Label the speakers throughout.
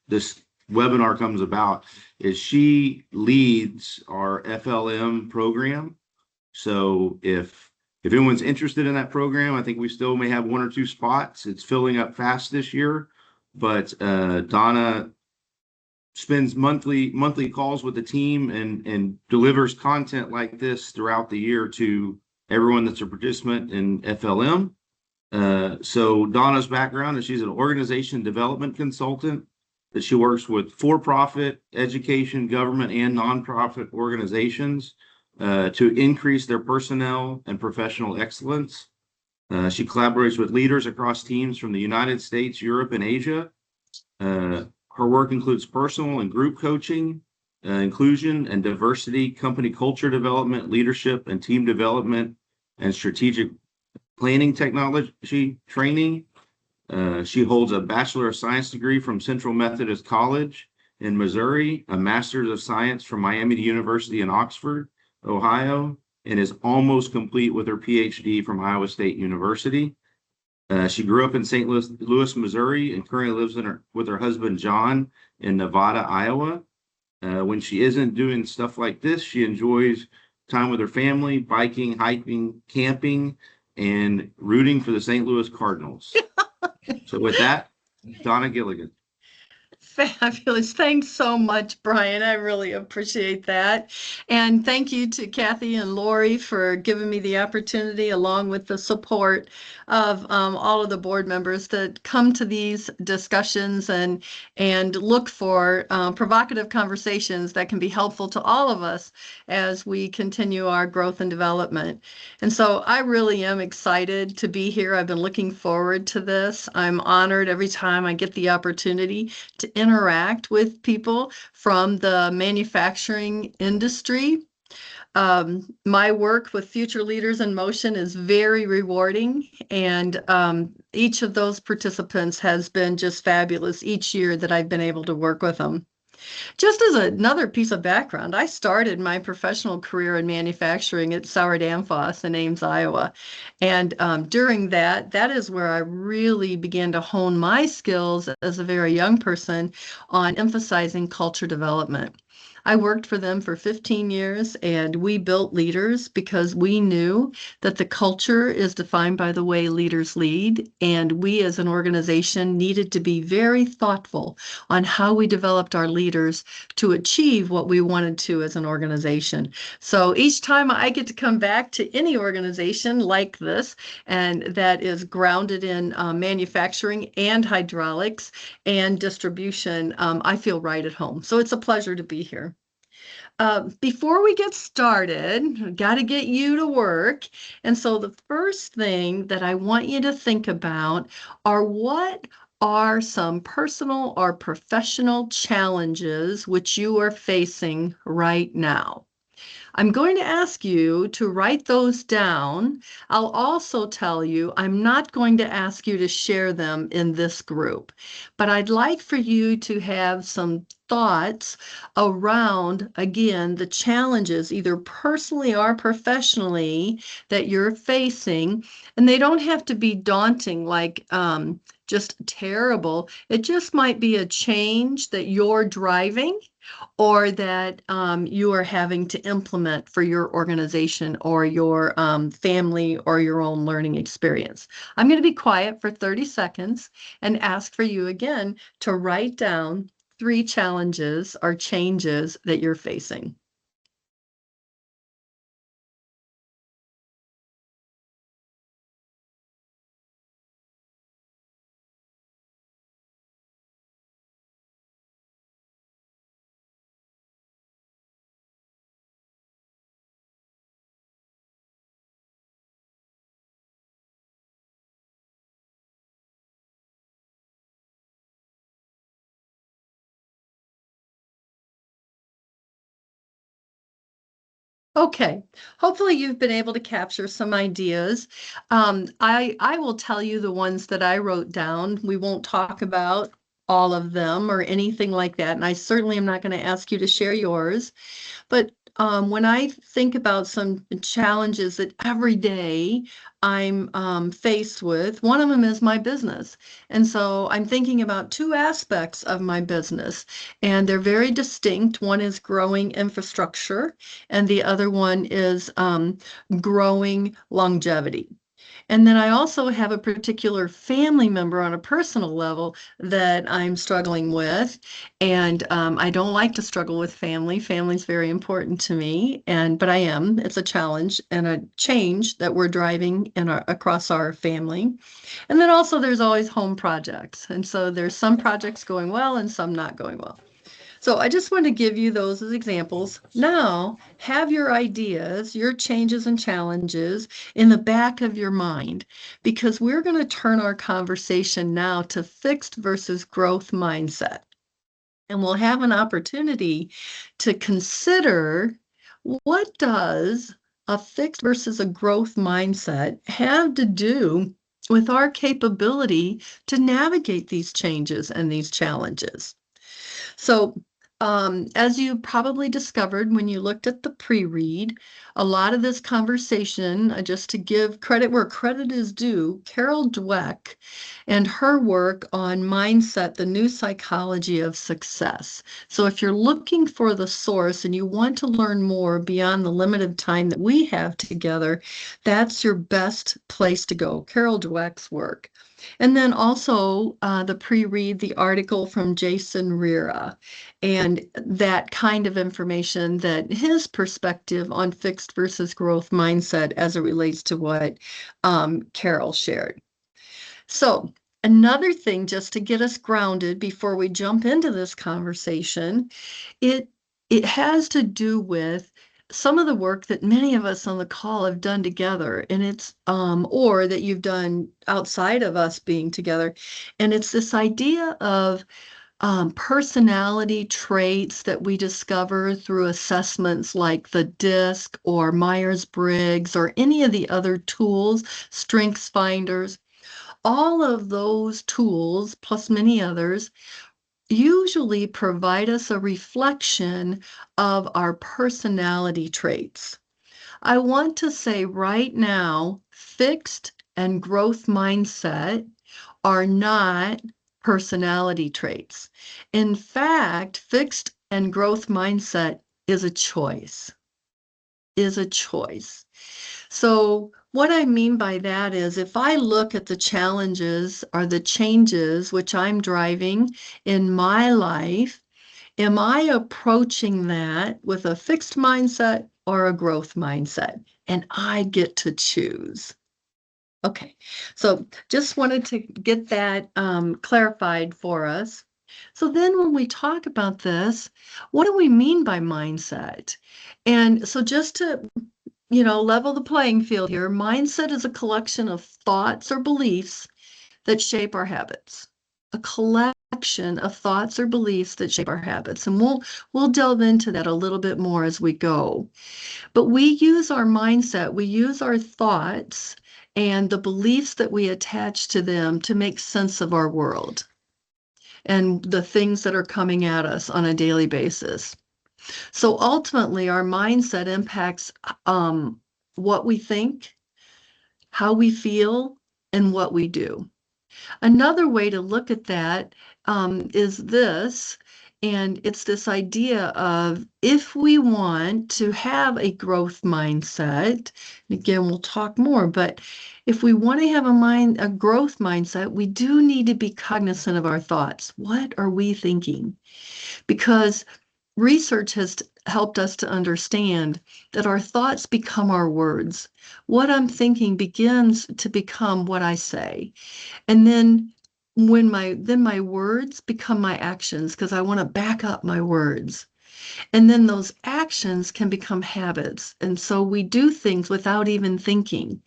Speaker 1: this webinar comes about is she leads our FLM program. So if anyone's interested in that program, I think we still may have 1 or 2 spots. It's filling up fast this year, but Donna spends monthly calls with the team and delivers content like this throughout the year to everyone that's a participant in FLM. So Donna's background is she's an organization development consultant that she works with for-profit, education, government, and nonprofit organizations to increase their personnel and professional excellence. She collaborates with leaders across teams from the United States, Europe, and Asia. Her work includes personal and group coaching, inclusion and diversity, company culture development, leadership and team development, and strategic planning technology training. She holds a Bachelor of Science degree from Central Methodist College in Missouri, a Master's of Science from Miami University in Oxford, Ohio, and is almost complete with her PhD from Iowa State University. She grew up in St. Louis, Missouri, and currently lives with her husband, John, in Nevada, Iowa. When she isn't doing stuff like this, she enjoys time with her family, biking, hiking, camping, and rooting for the St. Louis Cardinals. So with that, Donna Gilligan.
Speaker 2: Fabulous. Thanks so much, Brian. I really appreciate that. And thank you to Kathy and Lori for giving me the opportunity, along with the support of all of the board members, that come to these discussions and look for provocative conversations that can be helpful to all of us as we continue our growth and development. And so I really am excited to be here. I've been looking forward to this. I'm honored every time I get the opportunity to interact with people from the manufacturing industry. My work with Future Leaders in Motion is very rewarding, and each of those participants has been just fabulous each year that I've been able to work with them. Just as another piece of background, I started my professional career in manufacturing at Sauer Danfoss in Ames, Iowa. And during that is where I really began to hone my skills as a very young person on emphasizing culture development. I worked for them for 15 years, and we built leaders because we knew that the culture is defined by the way leaders lead, and we as an organization needed to be very thoughtful on how we developed our leaders to achieve what we wanted to as an organization. So each time I get to come back to any organization like this, and that is grounded in manufacturing and hydraulics and distribution, I feel right at home. So it's a pleasure to be here. Before we get started, got to get you to work. And so the first thing that I want you to think about are, what are some personal or professional challenges which you are facing right now? I'm going to ask you to write those down. I'll also tell you I'm not going to ask you to share them in this group, but I'd like for you to have some thoughts around, again, the challenges, either personally or professionally, that you're facing. And they don't have to be daunting, like just terrible. It just might be a change that you're driving, or that you are having to implement for your organization or your family or your own learning experience. I'm going to be quiet for 30 seconds and ask for you again to write down 3 challenges or changes that you're facing. Okay, hopefully you've been able to capture some ideas. I will tell you the ones that I wrote down. We won't talk about all of them or anything like that, and I certainly am not going to ask you to share yours. But when I think about some challenges that every day I'm faced with, one of them is my business. And so I'm thinking about two aspects of my business, and they're very distinct. One is growing infrastructure, and the other one is growing longevity. And then I also have a particular family member on a personal level that I'm struggling with. And I don't like to struggle with family. Family's very important to me. But I am. It's a challenge and a change that we're driving across our family. And then also there's always home projects. And so there's some projects going well and some not going well. So I just want to give you those as examples. Now, have your ideas, your changes and challenges in the back of your mind, because we're going to turn our conversation now to fixed versus growth mindset. And we'll have an opportunity to consider, what does a fixed versus a growth mindset have to do with our capability to navigate these changes and these challenges. So, as you probably discovered when you looked at the pre-read, a lot of this conversation, just to give credit where credit is due, Carol Dweck and her work on mindset, the new psychology of success. So if you're looking for the source and you want to learn more beyond the limited time that we have together, that's your best place to go, Carol Dweck's work. And then also the pre-read, the article from Jason Rira, and that kind of information, that his perspective on fixed versus growth mindset as it relates to what Carol shared. So another thing, just to get us grounded before we jump into this conversation, it has to do with some of the work that many of us on the call have done together, and it's or that you've done outside of us being together, and it's this idea of personality traits that we discover through assessments like the DISC or Myers-Briggs or any of the other tools, Strengths Finders. All of those tools, plus many others, usually provide us a reflection of our personality traits. I want to say right now, fixed and growth mindset are not personality traits. In fact, fixed and growth mindset is a choice, is a choice. So what I mean by that is, if I look at the challenges or the changes which I'm driving in my life, am I approaching that with a fixed mindset or a growth mindset? And I get to choose. Okay, so just wanted to get that clarified for us. So then when we talk about this, what do we mean by mindset? And so just to level the playing field here, mindset is a collection of thoughts or beliefs that shape our habits. A collection of thoughts or beliefs that shape our habits. And we'll delve into that a little bit more as we go. But we use our mindset, we use our thoughts and the beliefs that we attach to them to make sense of our world and the things that are coming at us on a daily basis. So ultimately, our mindset impacts what we think, how we feel, and what we do. Another way to look at that is this, and it's this idea of, if we want to have a growth mindset, and again, we'll talk more, but if we want to have a growth mindset, we do need to be cognizant of our thoughts. What are we thinking? Because research has helped us to understand that our thoughts become our words. What I'm thinking begins to become what I say. And then my words become my actions, because I want to back up my words. And then those actions can become habits. And so we do things without even thinking.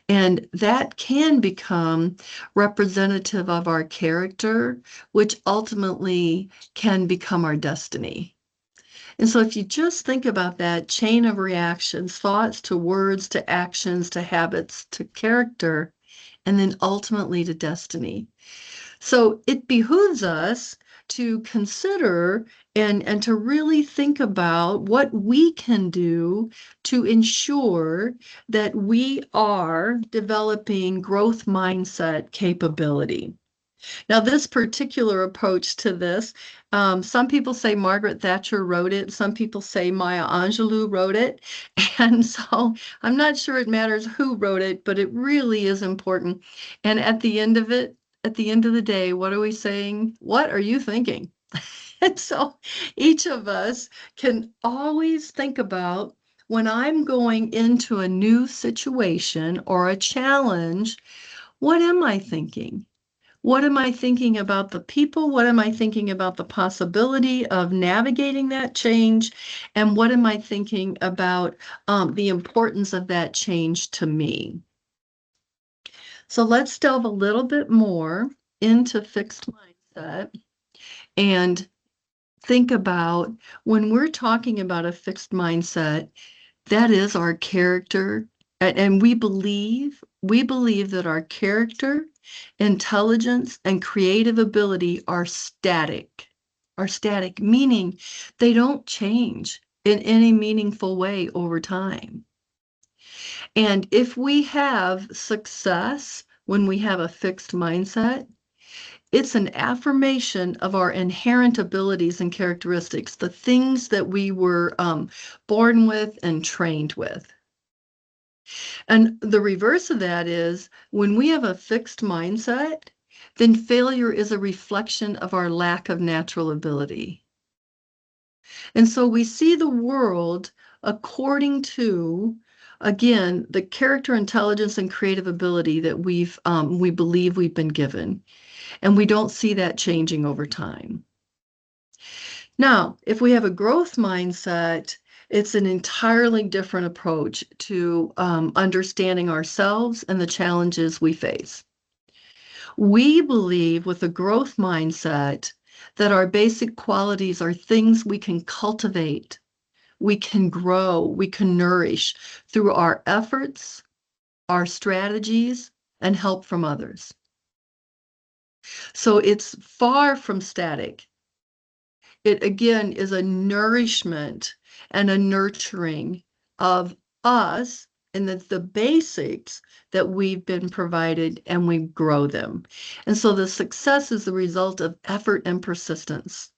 Speaker 2: And that can become representative of our character, which ultimately can become our destiny. And so if you just think about that chain of reactions, thoughts to words, to actions, to habits, to character, and then ultimately to destiny. So it behooves us to consider and to really think about what we can do to ensure that we are developing growth mindset capability. Now, this particular approach to this, some people say Margaret Thatcher wrote it. Some people say Maya Angelou wrote it. And so I'm not sure it matters who wrote it, but it really is important. And at the end of it, at the end of the day, what are we saying? What are you thinking? And so each of us can always think about, when I'm going into a new situation or a challenge, what am I thinking? What am I thinking about the people? What am I thinking about the possibility of navigating that change? And what am I thinking about the importance of that change to me? So let's delve a little bit more into fixed mindset and think about, when we're talking about a fixed mindset, that is our character. And we believe that our character, intelligence, and creative ability are static, meaning they don't change in any meaningful way over time. And if we have success when we have a fixed mindset, it's an affirmation of our inherent abilities and characteristics, the things that we were born with and trained with. And the reverse of that is, when we have a fixed mindset, then failure is a reflection of our lack of natural ability. And so we see the world according to, again, the character, intelligence, and creative ability that we believe we've been given. And we don't see that changing over time. Now, if we have a growth mindset, it's an entirely different approach to understanding ourselves and the challenges we face. We believe, with a growth mindset, that our basic qualities are things we can cultivate, we can grow, we can nourish through our efforts, our strategies, and help from others. So it's far from static. It, again, is a nourishment and a nurturing of us, and that's the basics that we've been provided, and we grow them. And so the success is the result of effort and persistence.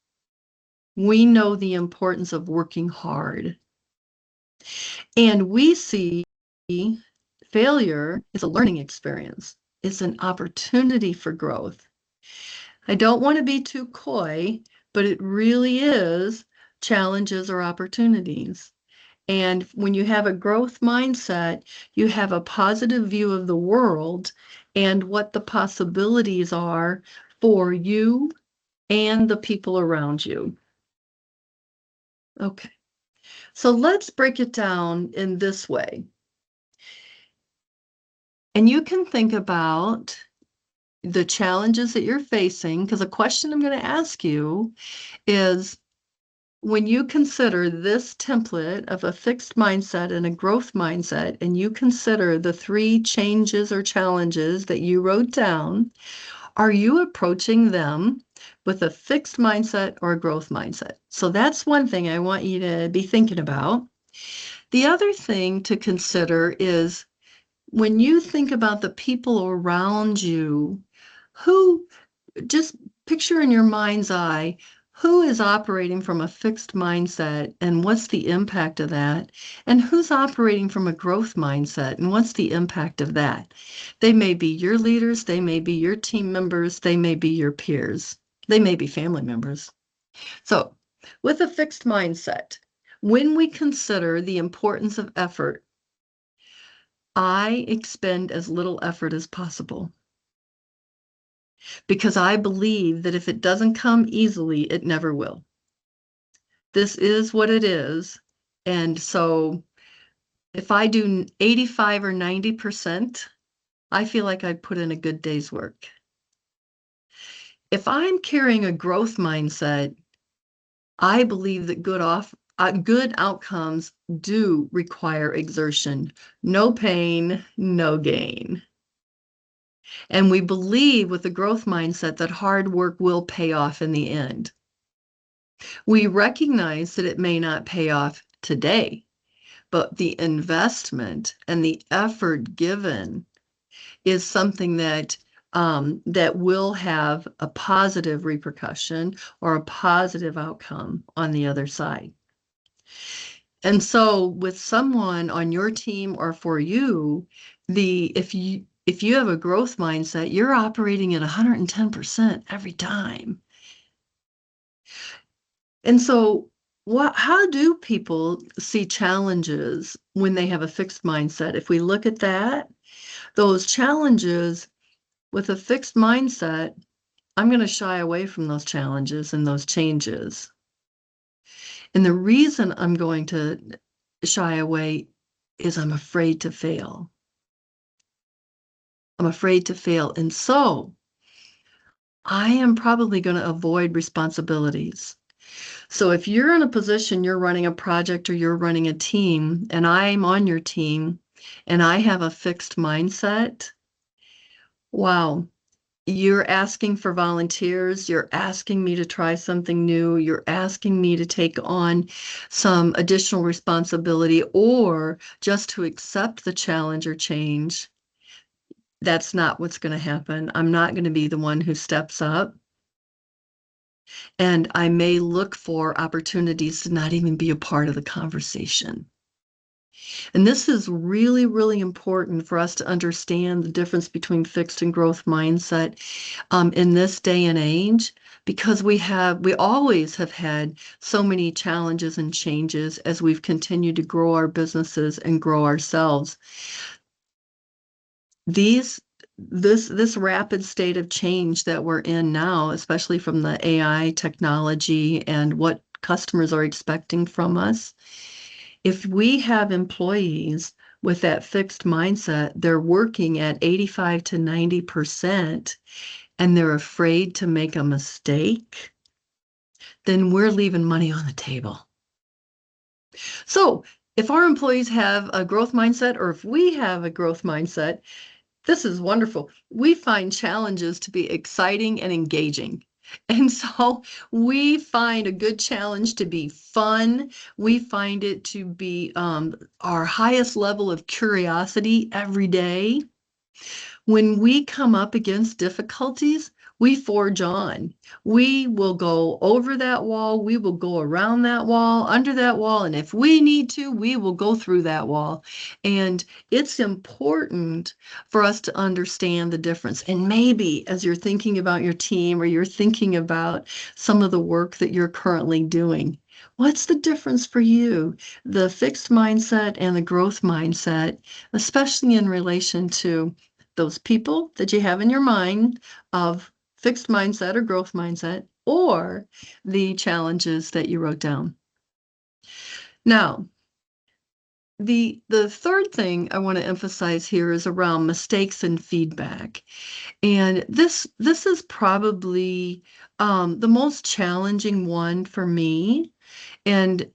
Speaker 2: We know the importance of working hard. And we see failure as a learning experience. It's an opportunity for growth. I don't want to be too coy, but it really is challenges or opportunities. And when you have a growth mindset, you have a positive view of the world and what the possibilities are for you and the people around you. Okay, so let's break it down in this way. And you can think about the challenges that you're facing, because a question I'm going to ask you is, when you consider this template of a fixed mindset and a growth mindset, and you consider the 3 changes or challenges that you wrote down, are you approaching them with a fixed mindset or a growth mindset? So that's one thing I want you to be thinking about. The other thing to consider is, when you think about the people around you, who, just picture in your mind's eye, who is operating from a fixed mindset and what's the impact of that? And who's operating from a growth mindset and what's the impact of that? They may be your leaders, they may be your team members, they may be your peers, they may be family members. So, with a fixed mindset, when we consider the importance of effort, I expend as little effort as possible, because I believe that if it doesn't come easily, it never will. This is what it is. And so if I do 85 or 90%, I feel like I put in a good day's work. If I'm carrying a growth mindset, I believe that good outcomes do require exertion. No pain, no gain. And we believe with the growth mindset that hard work will pay off in the end. We recognize that it may not pay off today, but the investment and the effort given is something that that will have a positive repercussion or a positive outcome on the other side. And so with someone on your team or for you, if you have a growth mindset, you're operating at 110% every time. And so how do people see challenges when they have a fixed mindset? If we look at that, those challenges with a fixed mindset, I'm going to shy away from those challenges and those changes. And the reason I'm going to shy away is I'm afraid to fail. I'm afraid to fail. And so I am probably going to avoid responsibilities. So if you're in a position, you're running a project or you're running a team, and I'm on your team and I have a fixed mindset, wow, you're asking for volunteers, you're asking me to try something new, you're asking me to take on some additional responsibility or just to accept the challenge or change. That's not what's going to happen. I'm not going to be the one who steps up. And I may look for opportunities to not even be a part of the conversation. And this is really, really important for us to understand the difference between fixed and growth mindset in this day and age, because we always have had so many challenges and changes as we've continued to grow our businesses and grow ourselves. This rapid state of change that we're in now, especially from the AI technology and what customers are expecting from us, if we have employees with that fixed mindset, they're working at 85 to 90% and they're afraid to make a mistake, then we're leaving money on the table. So if our employees have a growth mindset, or if we have a growth mindset, this is wonderful. We find challenges to be exciting and engaging. And so we find a good challenge to be fun. We find it to be our highest level of curiosity every day. When we come up against difficulties, we forge on. We will go over that wall. We will go around that wall, under that wall. And if we need to, we will go through that wall. And it's important for us to understand the difference. And maybe as you're thinking about your team or you're thinking about some of the work that you're currently doing, what's the difference for you? The fixed mindset and the growth mindset, especially in relation to those people that you have in your mind of fixed mindset or growth mindset, or the challenges that you wrote down. Now, the third thing I want to emphasize here is around mistakes and feedback. And this is probably the most challenging one for me. And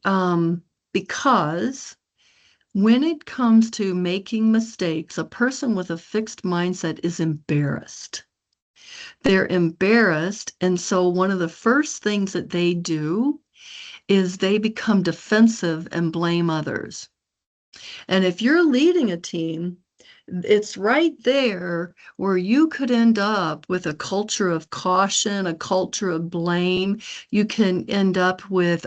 Speaker 2: because when it comes to making mistakes, a person with a fixed mindset is embarrassed. They're embarrassed, and so one of the first things that they do is they become defensive and blame others. And if you're leading a team, it's right there where you could end up with a culture of caution, a culture of blame. You can end up with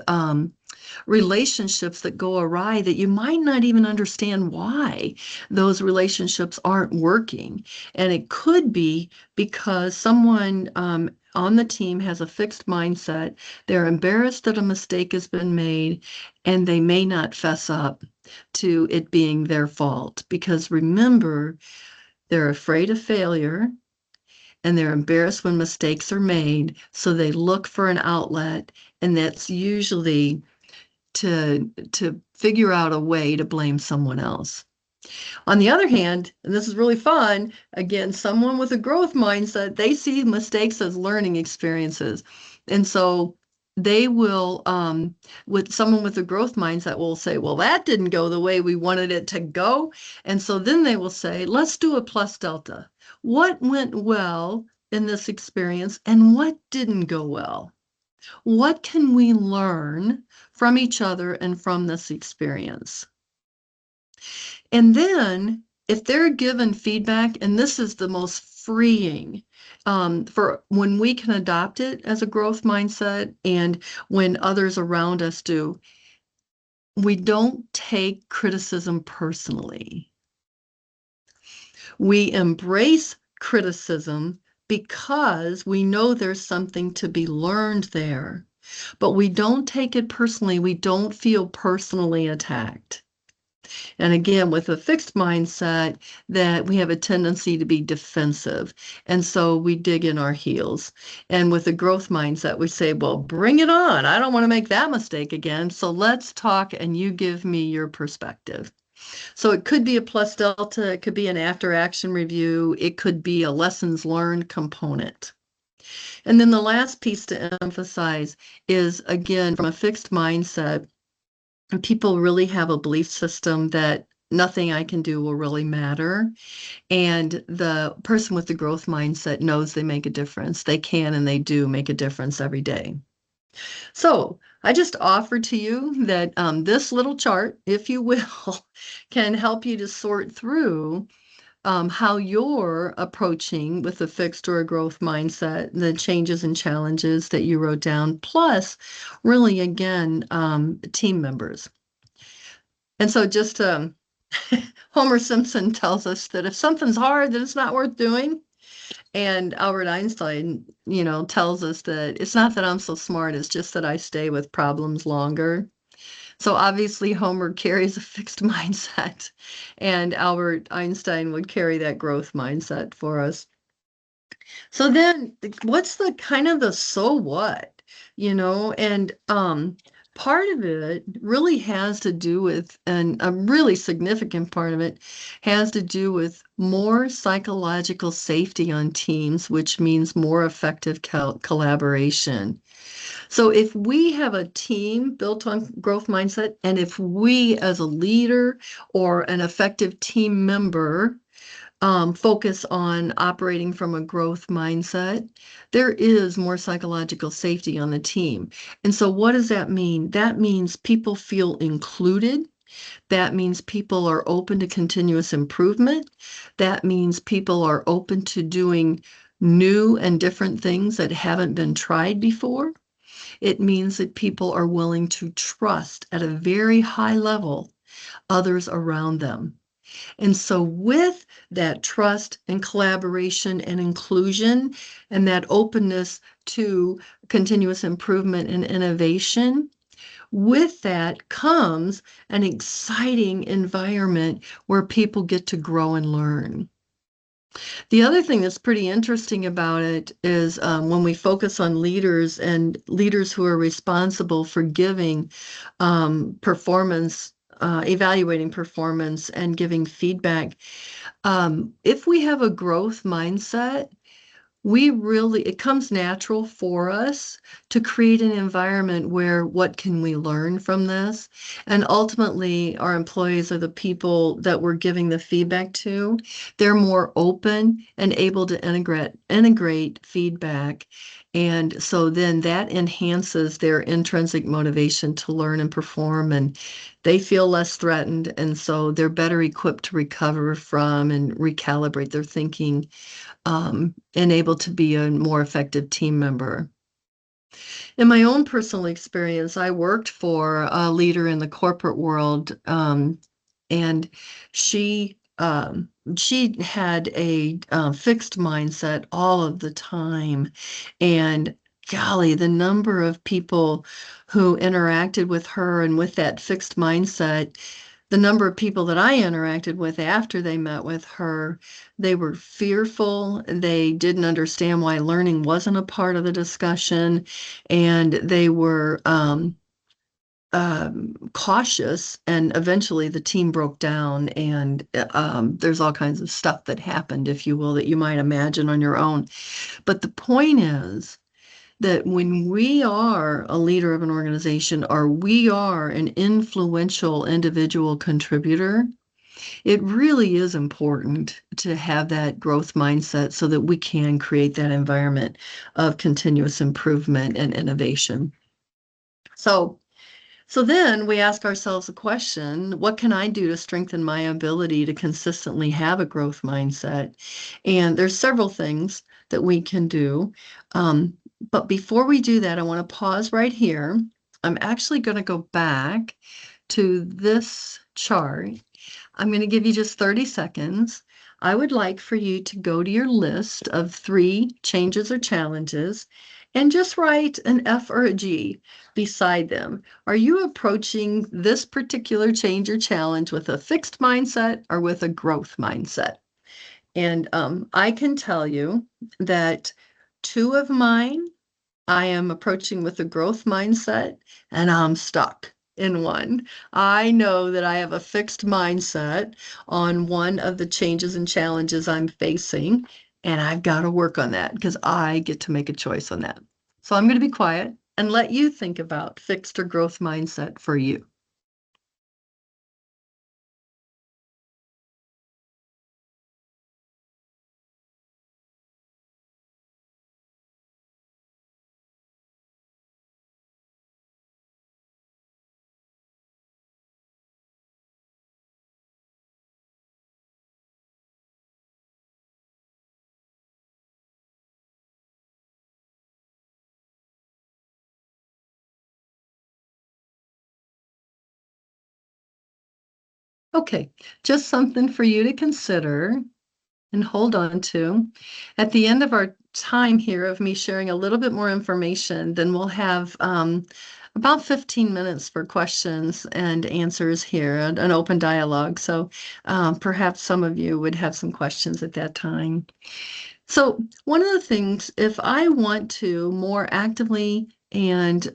Speaker 2: relationships that go awry that you might not even understand why those relationships aren't working. And it could be because someone on the team has a fixed mindset. They're embarrassed that a mistake has been made, and they may not fess up to it being their fault. Because remember, they're afraid of failure and they're embarrassed when mistakes are made. So they look for an outlet, and that's usually to figure out a way to blame someone else. On the other hand, and this is really fun, again, someone with a growth mindset, they see mistakes as learning experiences. And so they will, with someone with a growth mindset will say, well, that didn't go the way we wanted it to go. And so then they will say, let's do a plus delta. What went well in this experience and what didn't go well? What can we learn from each other and from this experience? And then if they're given feedback, and this is the most freeing for when we can adopt it as a growth mindset and when others around us do, we don't take criticism personally. We embrace criticism because we know there's something to be learned there, but we don't take it personally. We don't feel personally attacked. And again, with a fixed mindset, that we have a tendency to be defensive. And so we dig in our heels. And with a growth mindset, we say, well, bring it on. I don't want to make that mistake again. So let's talk and you give me your perspective. So it could be a plus delta, it could be an after action review, it could be a lessons learned component. And then the last piece to emphasize is, again, from a fixed mindset, people really have a belief system that nothing I can do will really matter. And the person with the growth mindset knows they make a difference. They can and they do make a difference every day. So I just offer to you that this little chart, if you will, can help you to sort through how you're approaching with a fixed or a growth mindset, the changes and challenges that you wrote down, plus really, again, team members. And so just Homer Simpson tells us that if something's hard, then it's not worth doing. And Albert Einstein, tells us that it's not that I'm so smart, it's just that I stay with problems longer. So obviously Homer carries a fixed mindset, and Albert Einstein would carry that growth mindset for us. So then what's the kind of the so what, and part of it really has to do with, and a really significant part of it has to do with more psychological safety on teams, which means more effective collaboration. So if we have a team built on growth mindset, and if we as a leader or an effective team member focus on operating from a growth mindset, there is more psychological safety on the team. And so what does that mean? That means people feel included. That means people are open to continuous improvement. That means people are open to doing new and different things that haven't been tried before. It means that people are willing to trust at a very high level others around them. And so with that trust and collaboration and inclusion and that openness to continuous improvement and innovation, with that comes an exciting environment where people get to grow and learn. The other thing that's pretty interesting about it is when we focus on leaders and leaders who are responsible for giving performance, evaluating performance and giving feedback. If we have a growth mindset, it comes natural for us to create an environment where what can we learn from this? And ultimately, our employees are the people that we're giving the feedback to. They're more open and able to integrate feedback. And so then that enhances their intrinsic motivation to learn and perform, and they feel less threatened. And so they're better equipped to recover from and recalibrate their thinking and able to be a more effective team member. In my own personal experience, I worked for a leader in the corporate world, and she she had a fixed mindset all of the time, and golly, the number of people who interacted with her and with that fixed mindset, the number of people that I interacted with after they met with her, they were fearful. They didn't understand why learning wasn't a part of the discussion, and they were cautious. And eventually, the team broke down, and there's all kinds of stuff that happened, if you will, that you might imagine on your own. But the point is that when we are a leader of an organization or we are an influential individual contributor, it really is important to have that growth mindset so that we can create that environment of continuous improvement and innovation. So, so then we ask ourselves a question, what can I do to strengthen my ability to consistently have a growth mindset? And there's several things that we can do. But before we do that, I want to pause right here. I'm actually going to go back to this chart. I'm going to give you just 30 seconds. I would like for you to go to your list of 3 changes or challenges and just write an F or a G beside them. Are you approaching this particular change or challenge with a fixed mindset or with a growth mindset? And I can tell you that 2 of mine I am approaching with a growth mindset and I'm stuck in one. I know that I have a fixed mindset on one of the changes and challenges I'm facing, and I've got to work on that because I get to make a choice on that. So I'm going to be quiet and let you think about fixed or growth mindset for you. Okay, just something for you to consider and hold on to. At the end of our time here of me sharing a little bit more information, then we'll have about 15 minutes for questions and answers here, an open dialogue. So perhaps some of you would have some questions at that time. So one of the things, if I want to more actively and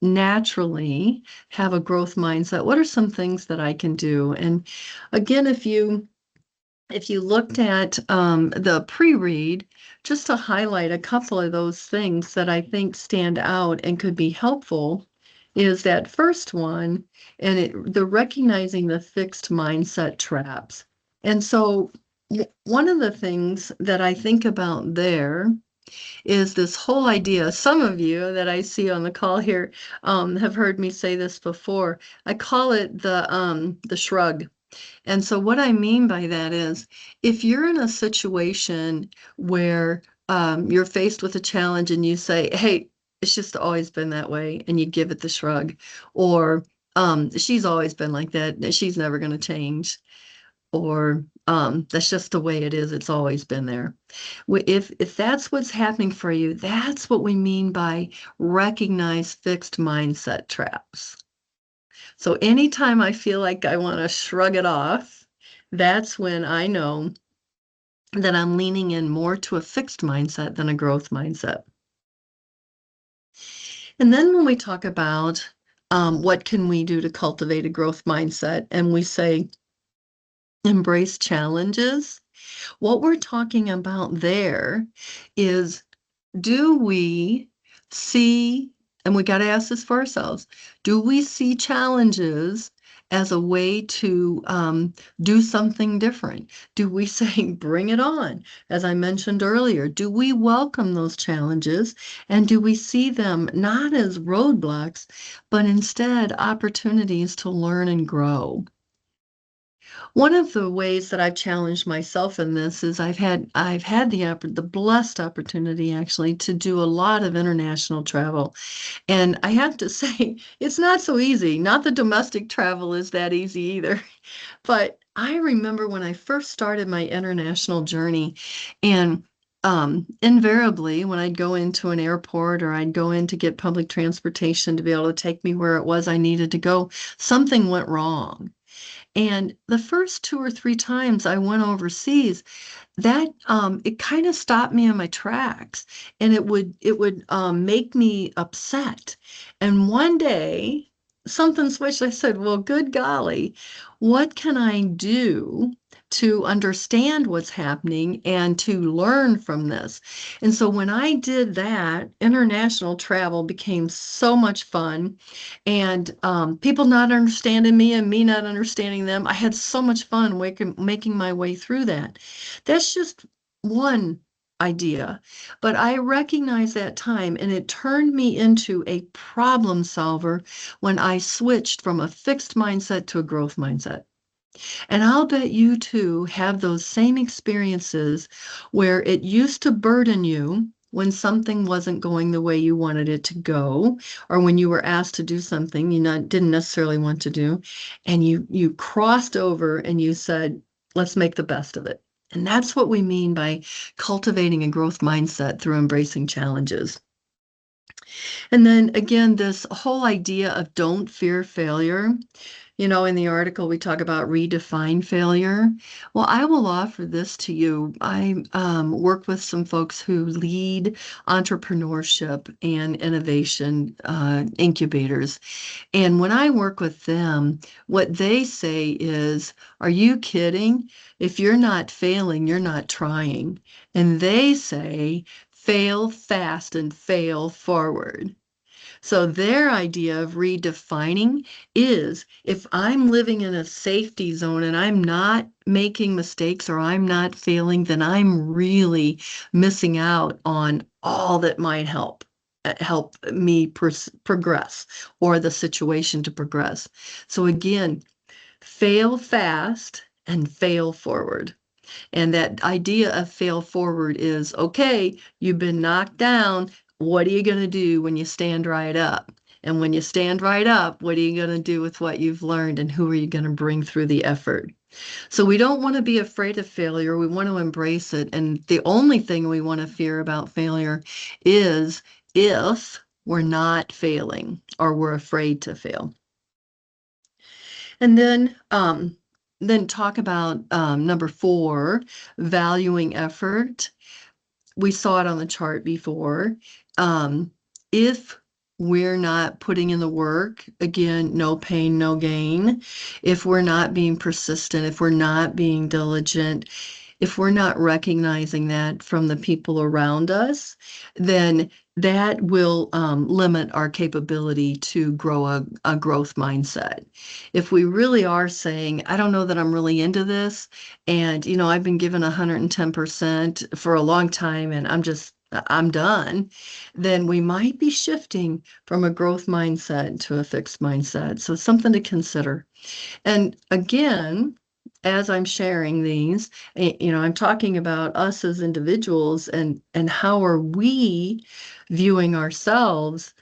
Speaker 2: naturally have a growth mindset, what are some things that I can do? And again, if you looked at the pre-read, just to highlight a couple of those things that I think stand out and could be helpful is that first one, and the recognizing the fixed mindset traps. And so one of the things that I think about there is this whole idea. Some of you that I see on the call here have heard me say this before. I call it the shrug. And so what I mean by that is if you're in a situation where you're faced with a challenge and you say, hey, it's just always been that way, and you give it the shrug, or she's always been like that, she's never going to change, or that's just the way it is, it's always been there. If that's what's happening for you, that's what we mean by recognize fixed mindset traps. So anytime I feel like I want to shrug it off, that's when I know that I'm leaning in more to a fixed mindset than a growth mindset. And then when we talk about what can we do to cultivate a growth mindset, and we say embrace challenges, what we're talking about there is, do we see, and we got to ask this for ourselves, do we see challenges as a way to do something different? Do we say, bring it on? As I mentioned earlier, do we welcome those challenges and do we see them not as roadblocks, but instead opportunities to learn and grow? One of the ways that I've challenged myself in this is I've had the blessed opportunity actually to do a lot of international travel. And I have to say, it's not so easy. Not the domestic travel is that easy either. But I remember when I first started my international journey, and invariably, when I'd go into an airport or I'd go in to get public transportation to be able to take me where it was I needed to go, something went wrong. And the first 2 or 3 times I went overseas, that it kind of stopped me in my tracks, and it would make me upset. And one day something switched. I said, well, good golly, what can I do to understand what's happening and to learn from this. And so when I did that, international travel became so much fun. And people not understanding me and me not understanding them. I had so much fun making my way through that. That's just one idea. But I recognized that time and it turned me into a problem solver when I switched from a fixed mindset to a growth mindset. And I'll bet you too have those same experiences where it used to burden you when something wasn't going the way you wanted it to go, or when you were asked to do something didn't necessarily want to do, and you crossed over and you said, let's make the best of it. And that's what we mean by cultivating a growth mindset through embracing challenges. And then again, this whole idea of don't fear failure. In the article, we talk about redefine failure. Well, I will offer this to you. I work with some folks who lead entrepreneurship and innovation incubators. And when I work with them, what they say is, are you kidding? If you're not failing, you're not trying. And they say, fail fast and fail forward. So their idea of redefining is if I'm living in a safety zone and I'm not making mistakes or I'm not failing, then I'm really missing out on all that might help me progress or the situation to progress. So again, fail fast and fail forward. And that idea of fail forward is, okay, you've been knocked down. What are you going to do when you stand right up? And when you stand right up, what are you going to do with what you've learned and who are you going to bring through the effort? So we don't want to be afraid of failure. We want to embrace it. And the only thing we want to fear about failure is if we're not failing or we're afraid to fail. And then talk about number 4, valuing effort. We saw it on the chart before. If we're not putting in the work, again, no pain, no gain. If we're not being persistent, if we're not being diligent, if we're not recognizing that from the people around us, then that will limit our capability to grow a growth mindset. If we really are saying, I don't know that I'm really into this, and I've been given 110% for a long time, and I'm done, then we might be shifting from a growth mindset to a fixed mindset. So it's something to consider. And again, as I'm sharing these, I'm talking about us as individuals and how are we viewing ourselves.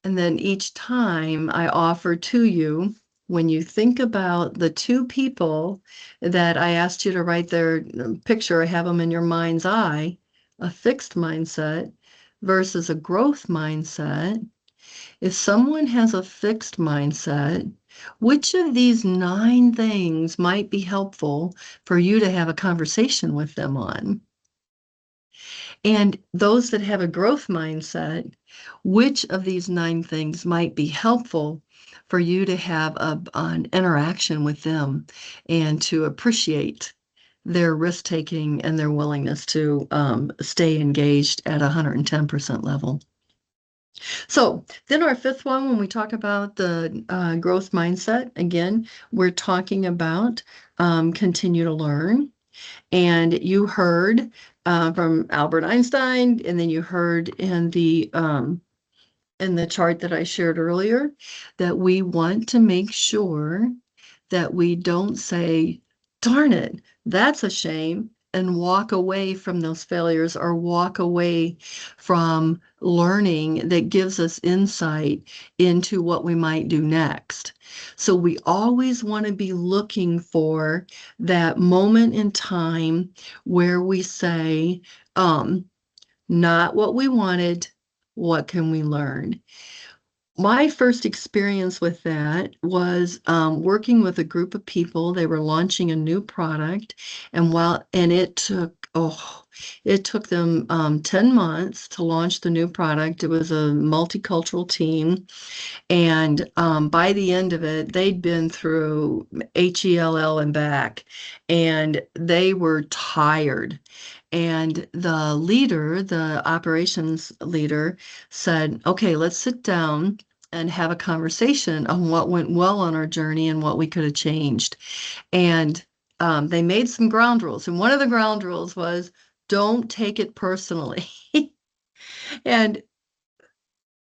Speaker 2: And then each time I offer to you, when you think about the 2 people that I asked you to write their picture, have them in your mind's eye, a fixed mindset versus a growth mindset. If someone has a fixed mindset, which of these 9 things might be helpful for you to have a conversation with them on? And those that have a growth mindset, which of these 9 things might be helpful for you to have an interaction with them and to appreciate their risk taking and their willingness to stay engaged at 110% level? So then our 5th one, when we talk about the growth mindset, again, we're talking about continue to learn. And you heard from Albert Einstein, and then you heard in the chart that I shared earlier, that we want to make sure that we don't say, darn it, that's a shame, and walk away from those failures or walk away from learning that gives us insight into what we might do next. So we always want to be looking for that moment in time where we say, not what we wanted, what can we learn? my first experience with that was working with a group of people. They were launching a new product, and it took them 10 months to launch the new product. It was a multicultural team, and by the end of it, they'd been through HELL and back, and they were tired. And the leader, the operations leader, said, okay, let's sit down and have a conversation on what went well on our journey and what we could have changed. And they made some ground rules. And one of the ground rules was don't take it personally. And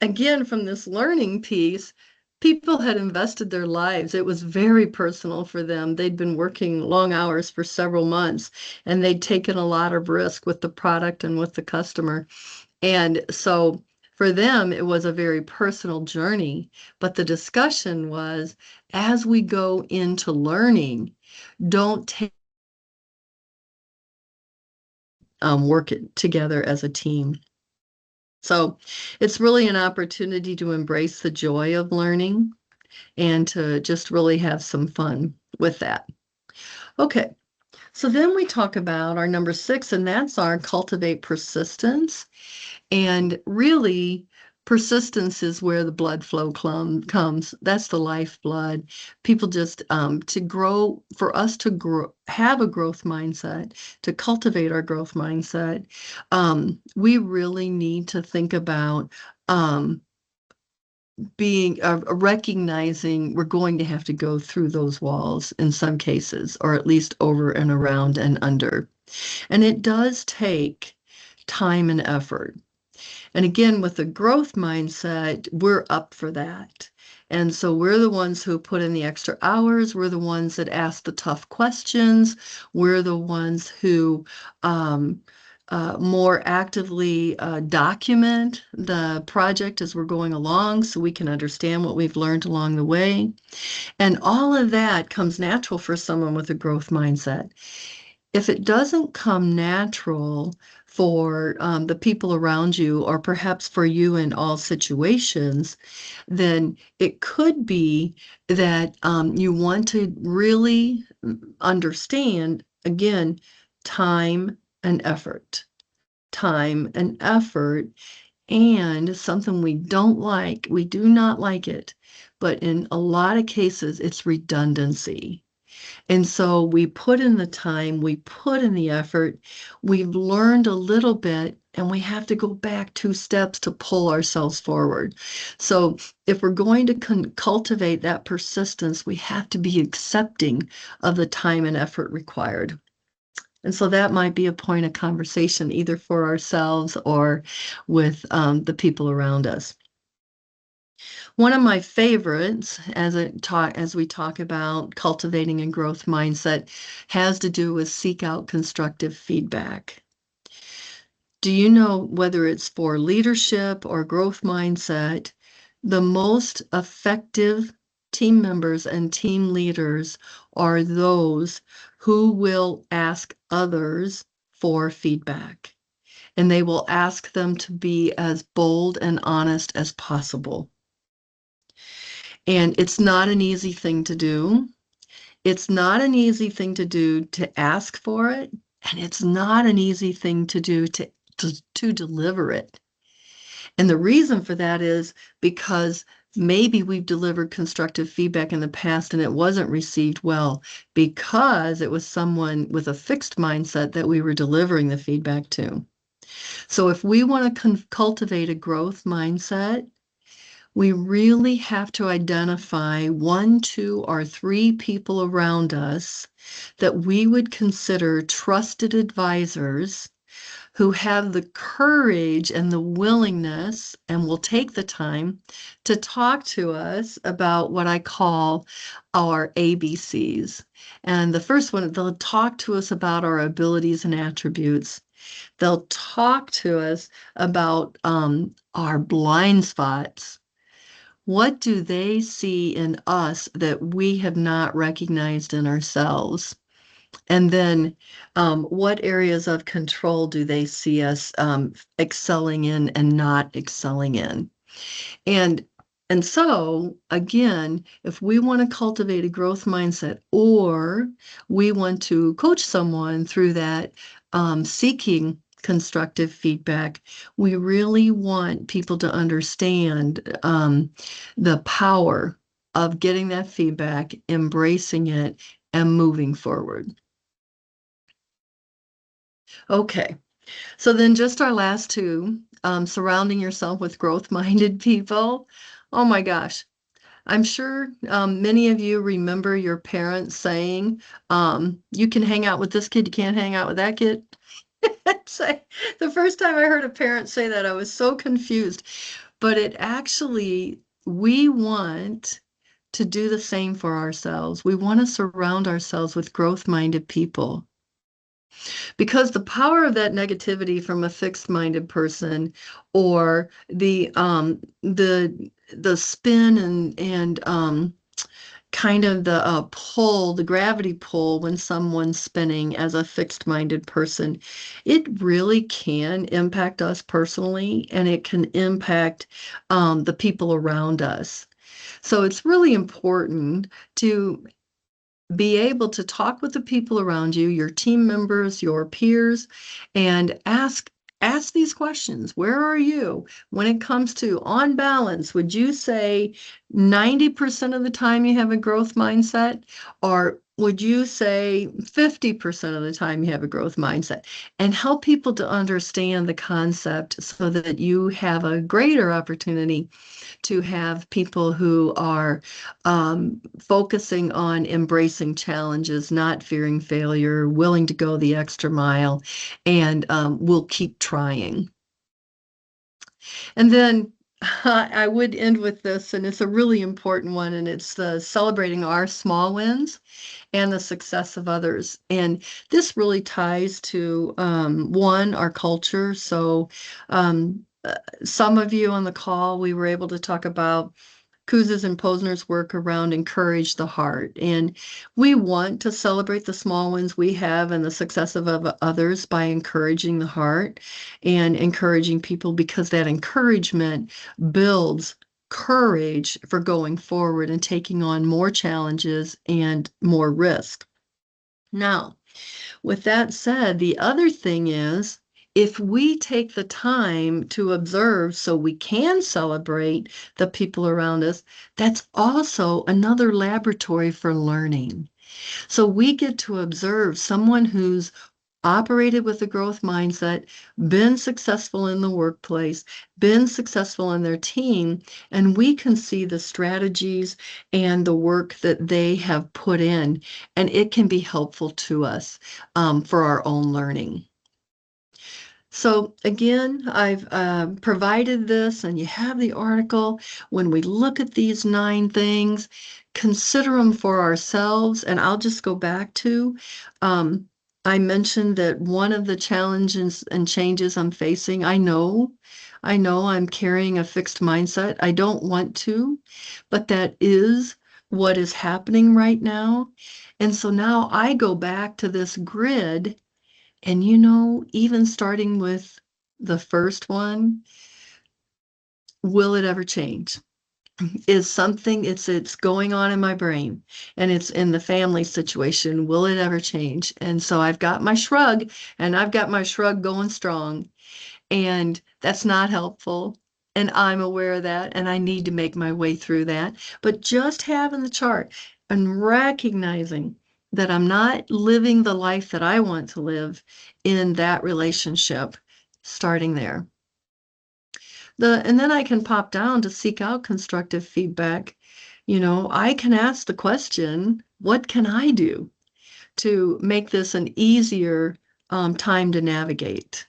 Speaker 2: again, from this learning piece, people had invested their lives. It was very personal for them. They'd been working long hours for several months, and they'd taken a lot of risk with the product and with the customer. And so for them, it was a very personal journey. But the discussion was, as we go into learning, don't take work it together as a team. So it's really an opportunity to embrace the joy of learning and to just really have some fun with that. Okay, so then we talk about our number 6, and that's our cultivate persistence. And really, persistence is where the blood flow comes. That's the lifeblood. People just to grow, for us to grow, have a growth mindset, to cultivate our growth mindset, we really need to think about being recognizing we're going to have to go through those walls in some cases, or at least over and around and under. And it does take time and effort. And again, with the growth mindset, we're up for that. And so we're the ones who put in the extra hours. We're the ones that ask the tough questions. We're the ones who more actively document the project as we're going along so we can understand what we've learned along the way. And all of that comes natural for someone with a growth mindset. If it doesn't come natural for the people around you, or perhaps for you in all situations, then it could be that you want to really understand, again, time and effort. Time and effort, and something we don't like, we do not like it, but in a lot of cases, it's redundancy. And so we put in the time, we put in the effort, we've learned a little bit, and we have to go back 2 steps to pull ourselves forward. So if we're going to cultivate that persistence, we have to be accepting of the time and effort required. And so that might be a point of conversation either for ourselves or with the people around us. One of my favorites, as we talk about cultivating a growth mindset, has to do with seek out constructive feedback. Do you know, whether it's for leadership or growth mindset, the most effective team members and team leaders are those who will ask others for feedback, and they will ask them to be as bold and honest as possible. And it's not an easy thing to do. It's not an easy thing to do to ask for it, and it's not an easy thing to do to deliver it. And the reason for that is because maybe we've delivered constructive feedback in the past and it wasn't received well because it was someone with a fixed mindset that we were delivering the feedback to. So if we want to cultivate a growth mindset, we really have to identify 1, 2, or 3 people around us that we would consider trusted advisors who have the courage and the willingness and will take the time to talk to us about what I call our ABCs. And the first one, they'll talk to us about our abilities and attributes. They'll talk to us about our blind spots. What do they see in us that we have not recognized in ourselves? And then what areas of control do they see us excelling in and not excelling in? And And so, again, if we want to cultivate a growth mindset or we want to coach someone through that seeking constructive feedback, we really want people to understand the power of getting that feedback, embracing it, and moving forward. Okay, so then just our last two, surrounding yourself with growth-minded people. Oh my gosh. I'm sure many of you remember your parents saying, you can hang out with this kid, you can't hang out with that kid. Say, the first time I heard a parent say that, I was so confused. But it actually, we want to do the same for ourselves. We want to surround ourselves with growth-minded people. Because the power of that negativity from a fixed-minded person, or the spin and kind of the pull, the gravity pull when someone's spinning as a fixed-minded person, it really can impact us personally, and it can impact the people around us. So it's really important to be able to talk with the people around you, your team members, your peers, and ask these questions. Where are you when it comes to, on balance, would you say 90% of the time you have a growth mindset, or would you say 50% of the time you have a growth mindset? And help people to understand the concept so that you have a greater opportunity to have people who are focusing on embracing challenges, not fearing failure, willing to go the extra mile, and will keep trying. And then I would end with this, and it's a really important one, and it's the celebrating our small wins and the success of others. And this really ties to one, our culture. So some of you on the call, we were able to talk about Kuz's and Posner's work around encourage the heart. And we want to celebrate the small wins we have and the success of others by encouraging the heart and encouraging people, because that encouragement builds courage for going forward and taking on more challenges and more risk. Now, with that said, the other thing is, if we take the time to observe so we can celebrate the people around us, that's also another laboratory for learning. So we get to observe someone who's operated with a growth mindset, been successful in the workplace, been successful in their team, and we can see the strategies and the work that they have put in, and it can be helpful to us for our own learning. So again, I've provided this, and you have the article. When we look at these 9 things, consider them for ourselves. And I'll just go back to, I mentioned that one of the challenges and changes I'm facing, I know I'm carrying a fixed mindset. I don't want to, but that is what is happening right now. And so now I go back to this grid, and even starting with the first one, will it ever change? Is something, it's going on in my brain, and it's in the family situation. Will it ever change? And so I've got my shrug, and I've got my shrug going strong, and that's not helpful. And I'm aware of that, and I need to make my way through that. But just having the chart and recognizing that I'm not living the life that I want to live in that relationship, starting there. And then I can pop down to seek out constructive feedback. I can ask the question, what can I do to make this an easier time to navigate?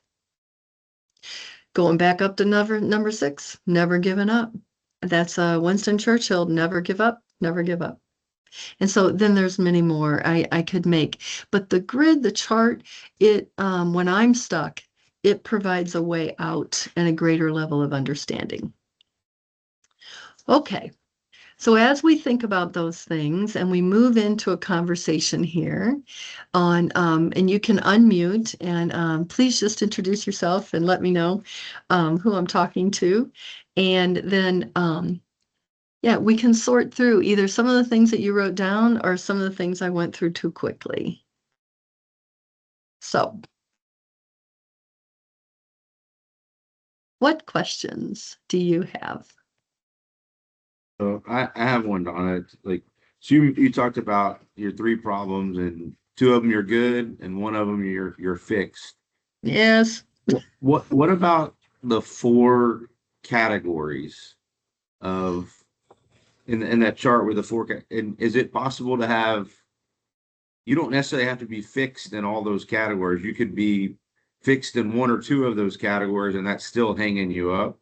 Speaker 2: Going back up to number 6, never giving up. That's Winston Churchill, never give up, never give up. And so then there's many more I could make. But the grid, the chart, when I'm stuck, it provides a way out and a greater level of understanding. Okay, so as we think about those things and we move into a conversation here on, and you can unmute and please just introduce yourself and let me know who I'm talking to. And then Yeah, we can sort through either some of the things that you wrote down or some of the things I went through too quickly. So, what questions do you have?
Speaker 1: So I have one, Donna. It's like, so you talked about your three problems, and two of them you're good, and one of them you're fixed.
Speaker 2: Yes.
Speaker 1: What about the four categories of in that chart with the four? And is it possible to have? You don't necessarily have to be fixed in all those categories. You could be fixed in one or two of those categories, and that's still hanging you up.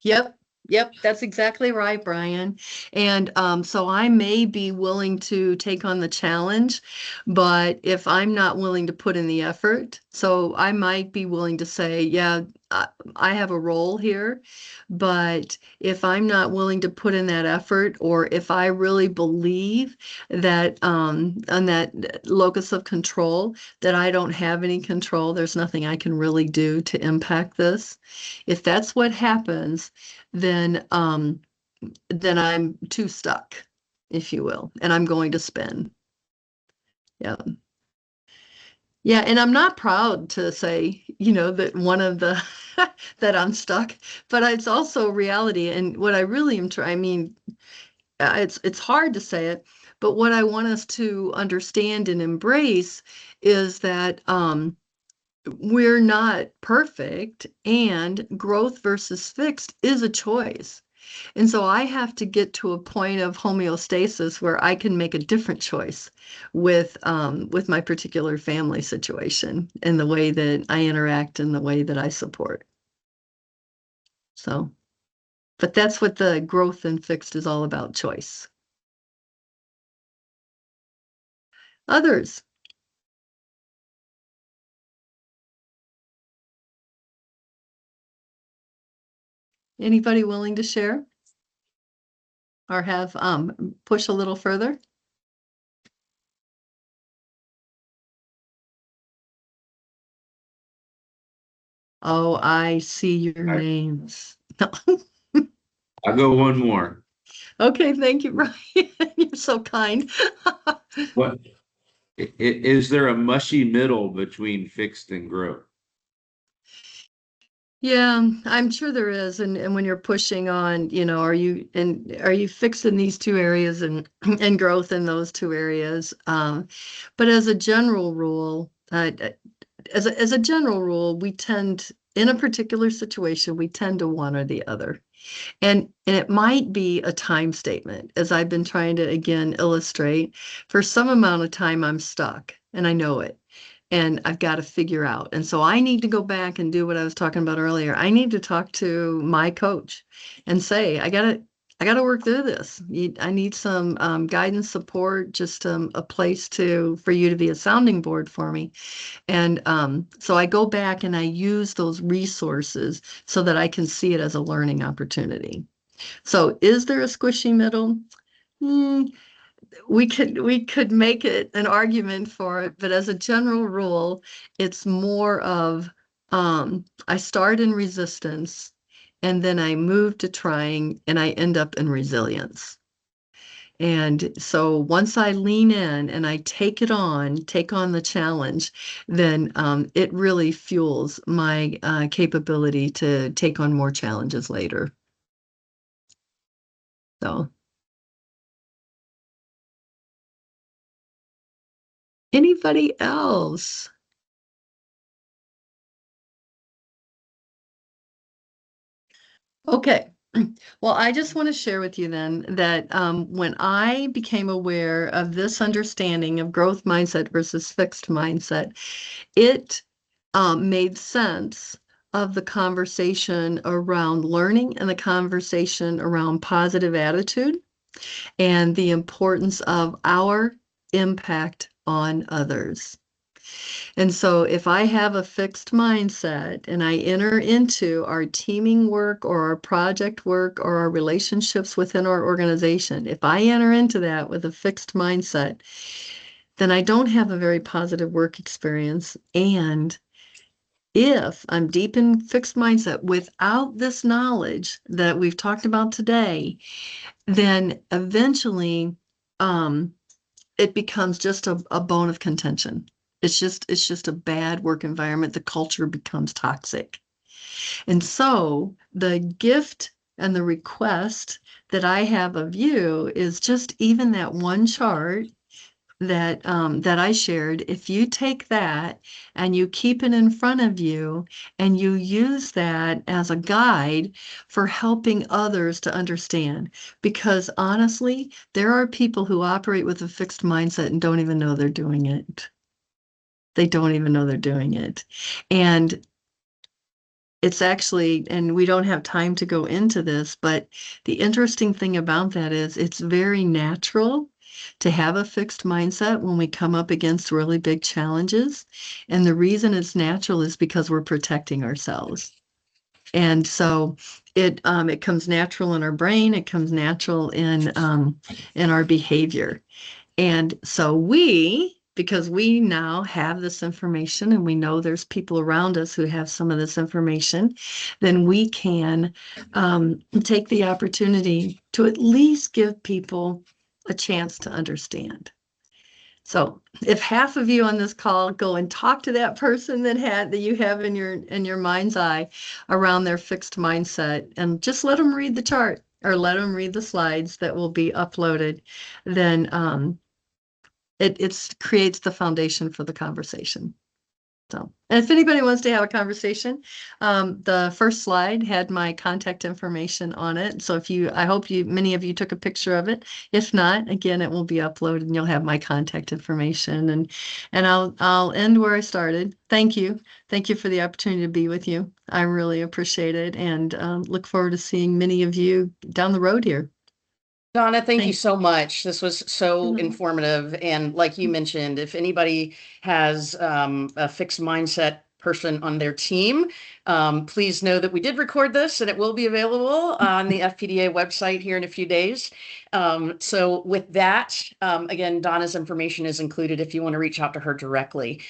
Speaker 2: Yep. Yep, that's exactly right, Brian. And so I may be willing to take on the challenge, but if I'm not willing to put in the effort, so I might be willing to say, yeah, I have a role here, but if I'm not willing to put in that effort, or if I really believe that on that locus of control, that I don't have any control, there's nothing I can really do to impact this. If that's what happens, then I'm too stuck, if you will, and I'm going to spin. Yeah. Yeah, and I'm not proud to say, that one of the that I'm stuck, but it's also reality. And what I really am trying, I mean, it's hard to say it, but what I want us to understand and embrace is that we're not perfect, and growth versus fixed is a choice. And so I have to get to a point of homeostasis where I can make a different choice with my particular family situation and the way that I interact and the way that I support. So, but that's what the growth and fixed is all about, choice. Others, anybody willing to share or have push a little further? Oh, I see your
Speaker 1: I
Speaker 2: names.
Speaker 1: I go one more.
Speaker 2: Okay, thank you, Brian. You're so kind.
Speaker 1: What is there a mushy middle between fixed and growth?
Speaker 2: Yeah, I'm sure there is. And when you're pushing on, are you fixing these two areas and and growth in those two areas? But as a general rule, as a general rule, we tend in a particular situation, we tend to one or the other. And it might be a time statement, as I've been trying to again illustrate. For some amount of time, I'm stuck and I know it. And I've got to figure out. And so I need to go back and do what I was talking about earlier. I need to talk to my coach and say, I gotta work through this. I need some guidance, support, just a place for you to be a sounding board for me. And so I go back and I use those resources so that I can see it as a learning opportunity. So is there a squishy middle? Hmm, we could make it an argument for it, but as a general rule, it's more of I start in resistance and then I move to trying and I end up in resilience. And so once I lean in and I take on the challenge, then it really fuels my capability to take on more challenges later. So, anybody else? Okay. Well, I just want to share with you then that when I became aware of this understanding of growth mindset versus fixed mindset, it made sense of the conversation around learning and the conversation around positive attitude and the importance of our impact on others. And so if I have a fixed mindset and I enter into our teaming work or our project work or our relationships within our organization, if I enter into that with a fixed mindset, then I don't have a very positive work experience. And if I'm deep in fixed mindset without this knowledge that we've talked about today, then eventually it becomes just a bone of contention. It's just a bad work environment. The culture becomes toxic. And so the gift and the request that I have of you is just even that one chart that I shared. If you take that and you keep it in front of you and you use that as a guide for helping others to understand, because honestly, there are people who operate with a fixed mindset and don't even know they're doing it. They don't even know they're doing it. And it's actually, and we don't have time to go into this, but the interesting thing about that is it's very natural to have a fixed mindset when we come up against really big challenges. And the reason it's natural is because we're protecting ourselves. And so it comes natural in our brain, it comes natural in our behavior. And so because we now have this information and we know there's people around us who have some of this information, then we can take the opportunity to at least give people a chance to understand. So if half of you on this call go and talk to that person that you have in your mind's eye around their fixed mindset and just let them read the chart or let them read the slides that will be uploaded, then it creates the foundation for the conversation. So, and if anybody wants to have a conversation, the first slide had my contact information on it. So I hope many of you took a picture of it. If not, again, it will be uploaded and you'll have my contact information. And I'll end where I started. Thank you. Thank you for the opportunity to be with you. I really appreciate it and look forward to seeing many of you down the road here.
Speaker 3: Donna, thank you
Speaker 2: Thanks.
Speaker 3: so much. This was so
Speaker 2: Mhm.
Speaker 3: informative. And like you mentioned, if anybody has a fixed mindset person on their team, please know that we did record this and it will be available on the FPDA website here in a few days. So with that, again, Donna's information is included if you want to reach out to her directly.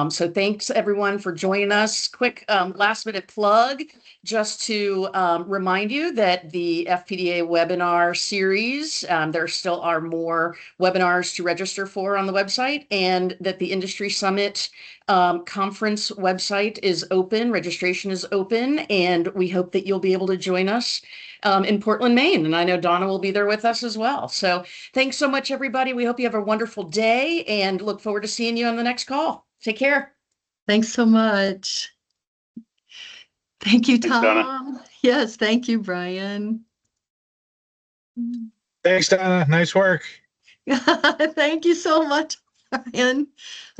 Speaker 3: So thanks everyone for joining us. Quick last minute plug, just to remind you that the FPDA webinar series, there still are more webinars to register for on the website, and that the Industry Summit conference website is open, registration is open, and we hope that you'll be able to join us in Portland, Maine. And I know Donna will be there with us as well. So thanks so much, everybody. We hope you have a wonderful day and look forward to seeing you on the next call. Take care.
Speaker 2: Thanks so much. Thank you,
Speaker 4: Thanks, Donna.
Speaker 2: Tom. Yes, thank you, Brian.
Speaker 4: Thanks, Donna. Nice work.
Speaker 2: Thank you so much, Ryan.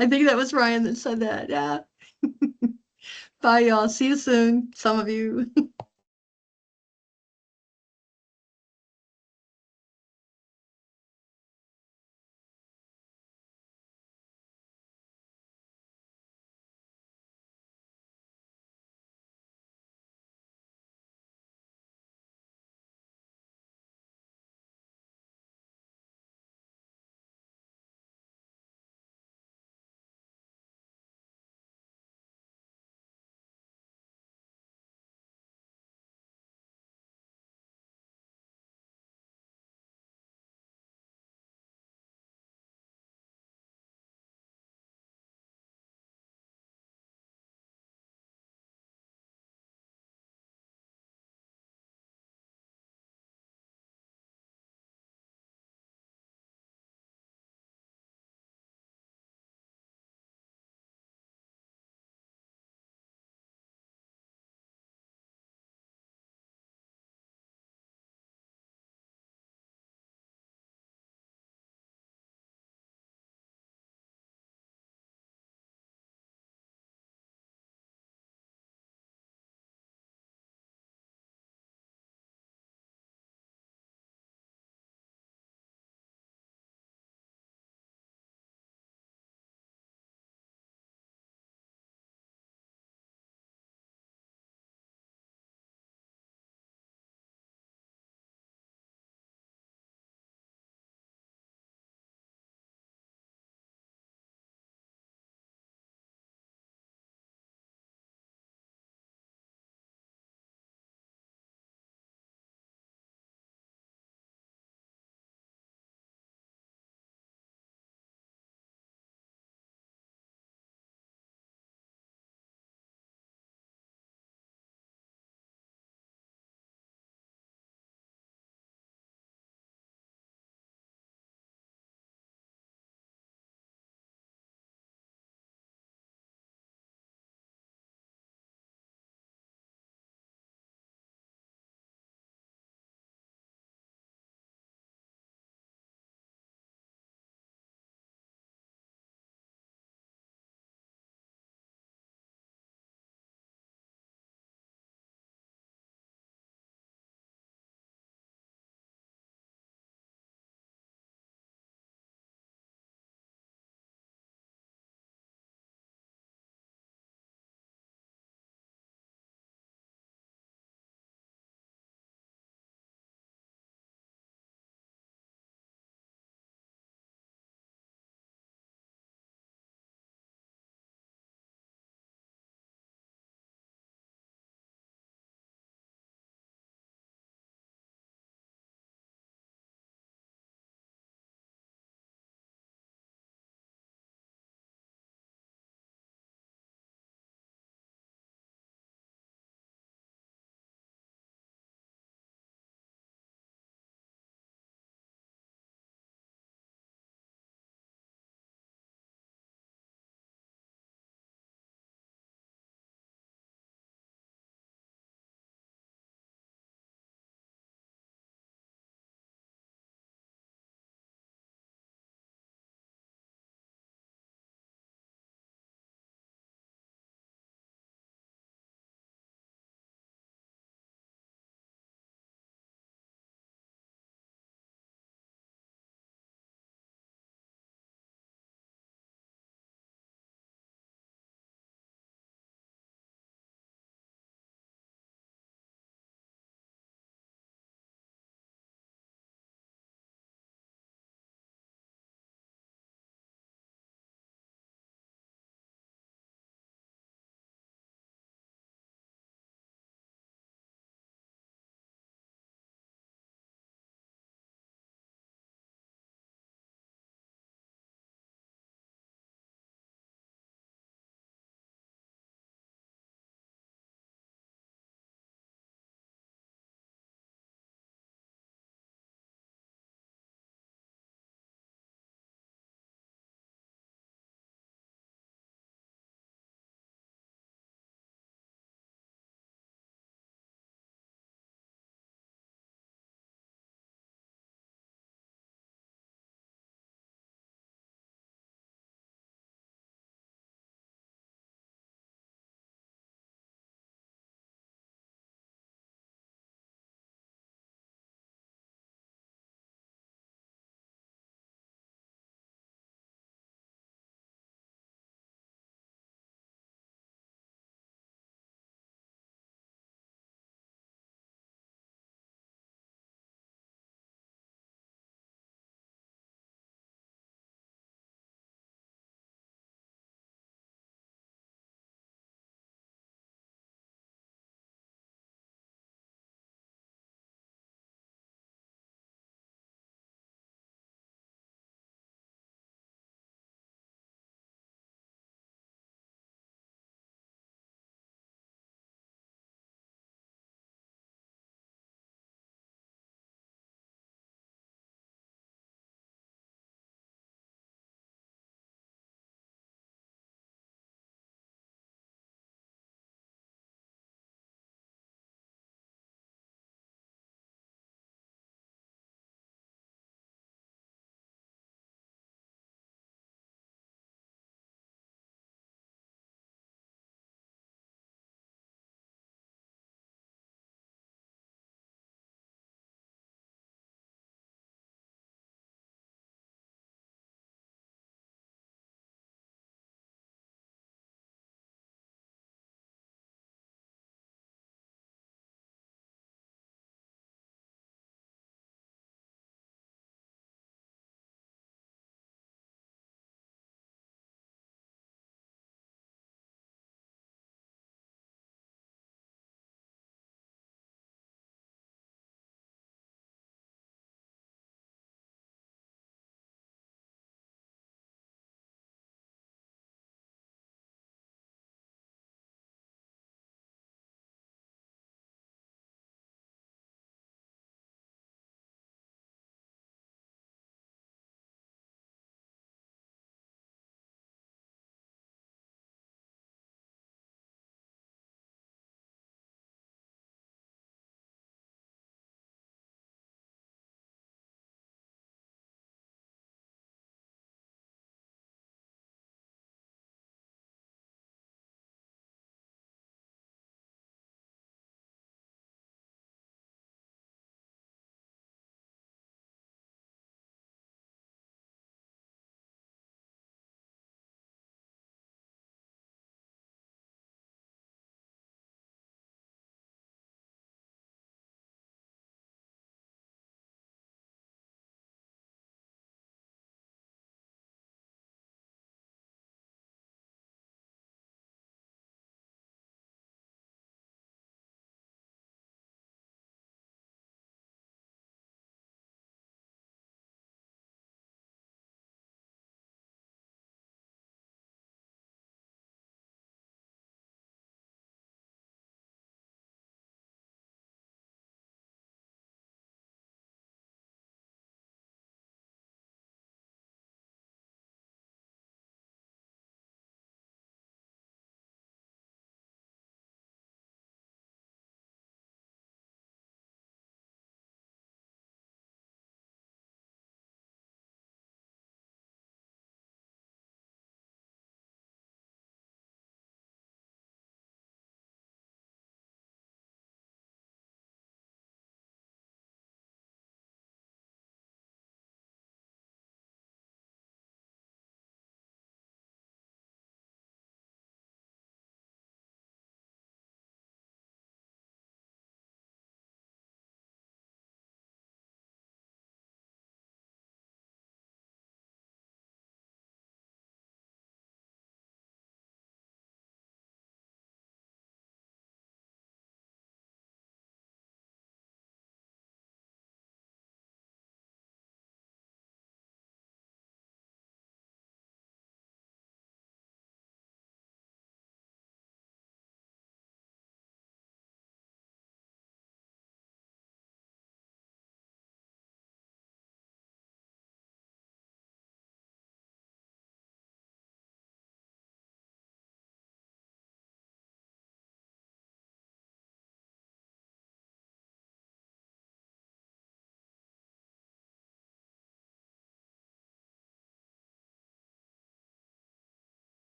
Speaker 2: I think that was Ryan that said that. Yeah. Bye, y'all. See you soon. Some of you.